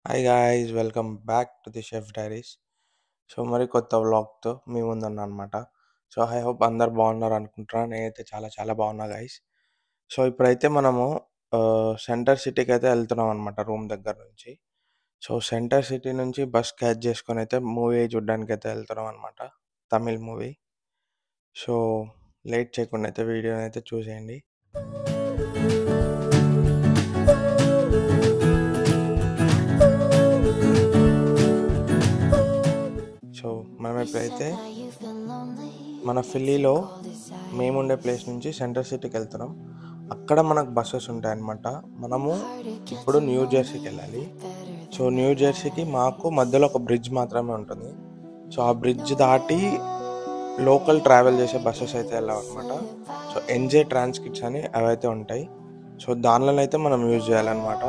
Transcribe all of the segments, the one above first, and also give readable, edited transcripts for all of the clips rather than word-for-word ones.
Hi guys, welcome back to the chef diaries. So మరి కొత్త వ్లాగ్తో మీ ముందున్నా అనమాట. సో ఐ హోప్ అందరు బాగున్నారు అనుకుంటున్నాను. నేనైతే చాలా చాలా బాగున్నా గాయ్స్. సో ఇప్పుడైతే మనము సెంటర్ సిటీకి అయితే వెళ్తున్నాం అనమాట రూమ్ దగ్గర నుంచి. సో సెంటర్ సిటీ నుంచి బస్ క్యాచ్ చేసుకొని అయితే మూవీ చూడడానికి అయితే వెళ్తున్నాం అనమాట, తమిళ్ మూవీ. సో లేట్ చేయకుండా అయితే వీడియోని అయితే చూసేయండి. సో మనం ఎప్పుడైతే మన ఫిల్లీలో మేముండే ప్లేస్ నుంచి సెంటర్ సిటీకి వెళ్తున్నాం. అక్కడ మనకు బస్సెస్ ఉంటాయన్నమాట. మనము ఇప్పుడు న్యూ జెర్సీకి వెళ్ళాలి. సో న్యూ జెర్సీకి మాకు మధ్యలో ఒక బ్రిడ్జ్ మాత్రమే ఉంటుంది. సో ఆ బ్రిడ్జ్ దాటి లోకల్ ట్రావెల్ చేసే బస్సెస్ అయితే వెళ్ళామన్నమాట. సో ఎన్జే ట్రాన్స్కిట్స్ అని అవైతే ఉంటాయి. సో దానిలో అయితే మనం యూజ్ చేయాలన్నమాట.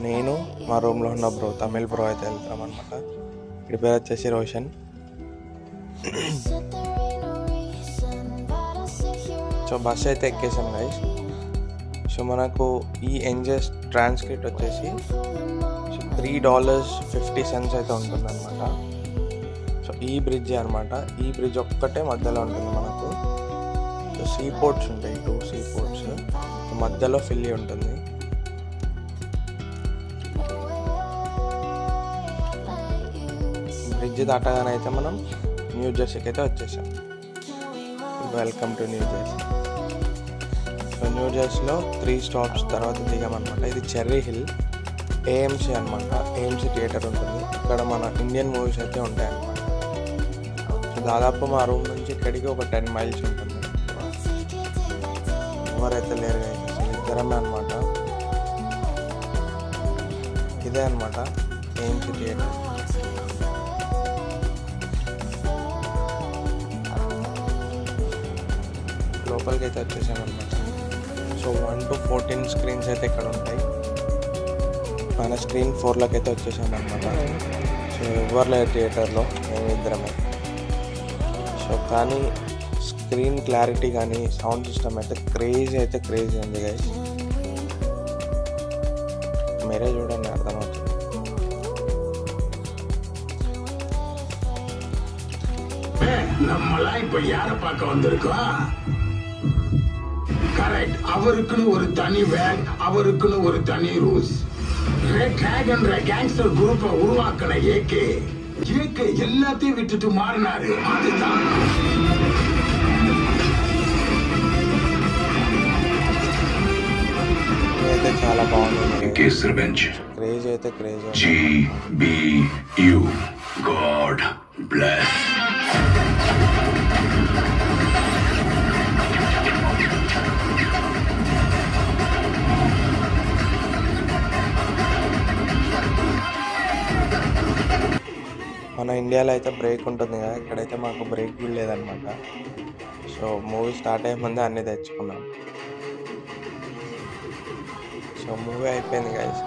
నేను మా రూమ్లో ఉన్న బ్రో, తమిళ్ బ్రో అయితే వెళ్తున్నాం అనమాట. ఇక్కడ పేరు వచ్చేసి రోషన్. సో బస్ అయితే ఎక్కేసాం గైస్. సో మనకు ఈ ఎన్జెస్ ట్రాన్స్క్రిప్ట్ వచ్చేసి $3.50 అయితే ఉంటుందన్నమాట. సో ఈ బ్రిడ్జ్ అనమాట. ఈ బ్రిడ్జ్ ఒక్కటే మధ్యలో ఉంటుంది మనకు. సో సీ పోర్ట్స్ ఉంటాయి, 2 సీ పోర్ట్స్. మధ్యలో ఫిల్లీ ఉంటుంది. బ్రిడ్జ్ దాటగానే అయితే మనం న్యూ జెర్సీకి అయితే వచ్చేసాం. Welcome to New Jersey. So New జెర్సీలో 3 స్టాప్స్ తర్వాత దిగామన్నమాట. ఇది చెర్రీ హిల్ ఏఎంసీ అనమాట. ఏఎంసీ థియేటర్ ఉంటుంది. ఇక్కడ మన ఇండియన్ మూవీస్ అయితే ఉంటాయి అన్నమాట. సో దాదాపు మా రూమ్ నుంచి ఇక్కడికి ఒక 10 మైల్స్ ఉంటుంది. ఎవరైతే లేరు ఇద్దరమే అనమాట. ఇదే అనమాట ఏఎంసీ థియేటర్. లోపలికి అయితే వచ్చేసాం అనమాట. సో 1 to 14 స్క్రీన్స్ అయితే ఇక్కడ ఉంటాయి. మన స్క్రీన్ 4లోకి అయితే వచ్చేసాం అనమాట. సో ఎవరు లేదు థియేటర్లో, మేము ఇద్దరమే. సో కానీ స్క్రీన్ క్లారిటీ కానీ సౌండ్ సిస్టమ్ అయితే క్రేజీ ఉంది గైస్. మీరే చూడండి, అర్థమవుతుంది. நம்மளா இப்ப யார பார்க்க வந்திருக்கோம்? கரெக்ட். அவருக்குன்னு ஒரு தனி வேன், அவருக்குன்னு ஒரு தனி ரூல்ஸ். ரெட் டிராகன் கேங்ஸ்டர் குரூப்பை உருவாக்கின ஏகே எல்லாத்தையும் விட்டுட்டு மாறினாரு. அதுதான் అయితే చాలా బాగుంది. కేసర్ బెంచ్ క్రేజీ అయితే క్రేజీ. GBU God bless. మన ఇండియాలో అయితే బ్రేక్ ఉంటుంది కదా, ఇక్కడైతే మాకు బ్రేక్ కూడా లేదనమాట. సో మూవీ స్టార్ట్ అయ్యే ముందే అన్నీ తెచ్చుకున్నాం. సో మూవీ అయిపోయింది గైస్.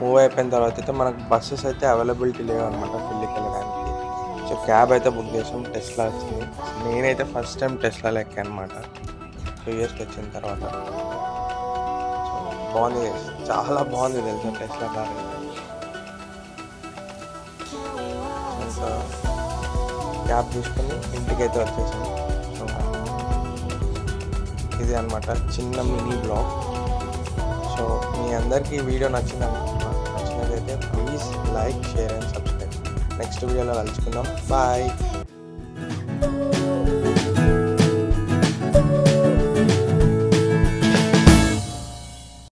మూవీ అయిపోయిన తర్వాత అయితే మనకు బస్సెస్ అయితే అవైలబిలిటీ లేవు అనమాట ఫిల్లీకి వెళ్ళడానికి. సో క్యాబ్ అయితే బుక్ చేసాం. టెస్లా వచ్చింది. నేనైతే ఫస్ట్ టైం టెస్లాలో ఎక్కాను అనమాట 2 yearsకి వచ్చిన తర్వాత. సో బాగుంది గైస్, చాలా బాగుంది తెలుసా టెస్లా కార్. ఇంకా క్యాబ్ తీసుకొని ఇంటికైతే వచ్చేసాం. సో ఇది అనమాట చిన్న మినీ బ్లాగ్. సో మీ అందరికీ ఈ వీడియో నచ్చినట్లయితే please like, share and subscribe. Next వీడియోలో కలుసుకుందాం. బాయ్.